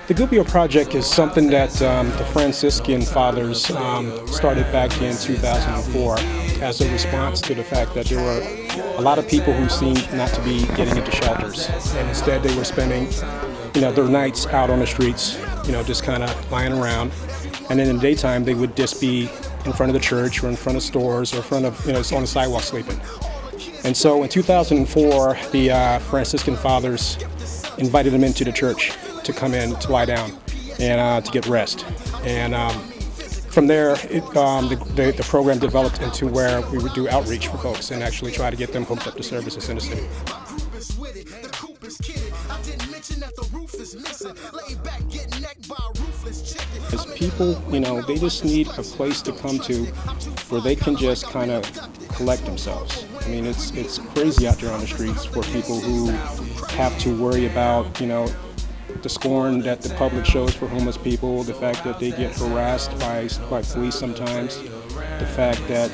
The Gubio Project is something that the Franciscan fathers started back in 2004 as a response to the fact that there were a lot of people who seemed not to be getting into shelters, and instead they were spending, their nights out on the streets, just kind of lying around, and then in the daytime they would just be in front of the church or in front of stores or in front of, on the sidewalk sleeping. And so in 2004, the Franciscan fathers invited them into the church to come in to lie down and to get rest. And from there, the program developed into where we would do outreach for folks and actually try to get them hooked up to services in the city. As people, they just need a place to come to where they can just kind of collect themselves. I mean, it's crazy out there on the streets for people who have to worry about, the scorn that the public shows for homeless people, the fact that they get harassed by police sometimes, the fact that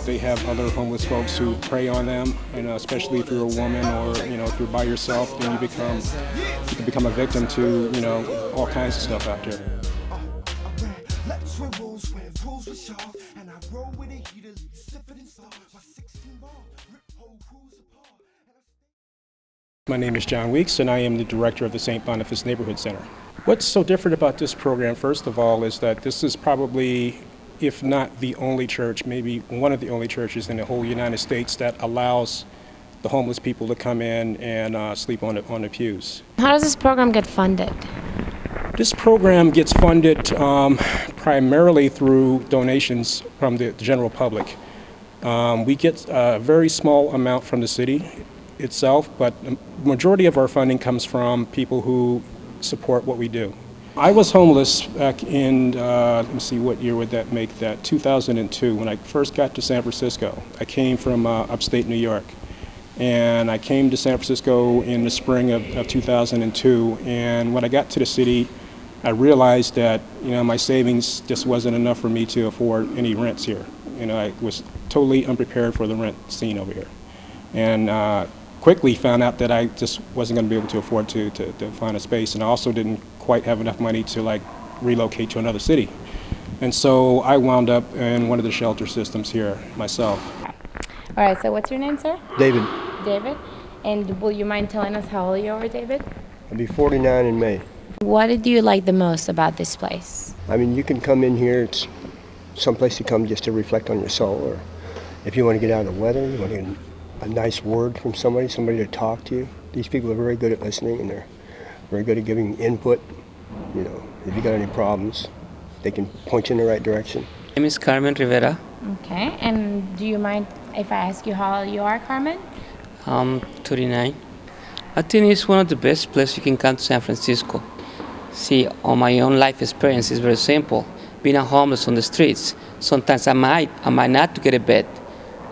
they have other homeless folks who prey on them, especially if you're a woman or if you're by yourself, then you can become a victim to all kinds of stuff out there. My name is John Weeks, and I am the director of the St. Boniface Neighborhood Center. What's so different about this program, first of all, is that this is probably, if not the only church, maybe one of the only churches in the whole United States that allows the homeless people to come in and sleep on the pews. How does this program get funded? This program gets funded primarily through donations from the general public. We get a very small amount from the city itself, but the majority of our funding comes from people who support what we do. I was homeless back in, let me see, what year would that make that? 2002, when I first got to San Francisco. I came from upstate New York, and I came to San Francisco in the spring of 2002, and when I got to the city, I realized that my savings just wasn't enough for me to afford any rents here. I was totally unprepared for the rent scene over here, and quickly found out that I just wasn't going to be able to afford to find a space, and I also didn't quite have enough money to relocate to another city. And so I wound up in one of the shelter systems here myself. All right, so what's your name, sir? David. David. And will you mind telling us how old you are, David? I'll be 49 in May. What did you like the most about this place? I mean, you can come in here, it's someplace to come just to reflect on your soul, or if you want to get out of the weather, you want to get a nice word from somebody to talk to you. These people are very good at listening, and they're very good at giving input. If you got any problems, they can point you in the right direction. My name is Carmen Rivera. Okay, and do you mind if I ask you how old you are, Carmen? I'm 39. I think it's one of the best places you can come to San Francisco. See, on my own life experience is very simple. Being a homeless on the streets, sometimes I might not to get a bed.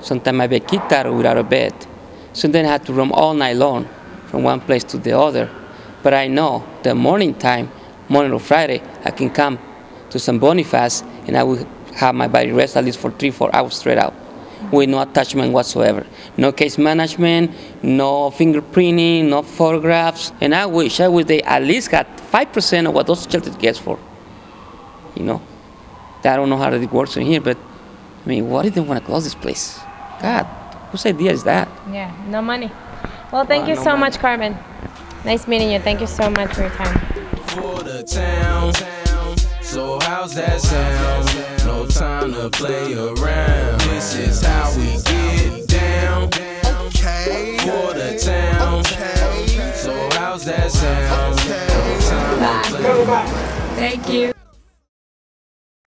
Sometimes I be kicked out without a bed. So then I have to roam all night long from one place to the other. But I know the morning time, Monday or Friday, I can come to San Boniface and I will have my body rest at least for 3-4 hours straight out with no attachment whatsoever. No case management, no fingerprinting, no photographs. And I wish they at least got 5% of what those shelters gets for. I don't know how it works in here, but I mean, why do they want to close this place? God, whose idea is that? Yeah, no money. Well, thank you so much, Carmen. Nice meeting you. Thank you so much for your time. For the town, so how's that sound? No time to play around. This is how we get down. Okay. For the town, so how's that sound? No time to play around. Thank you.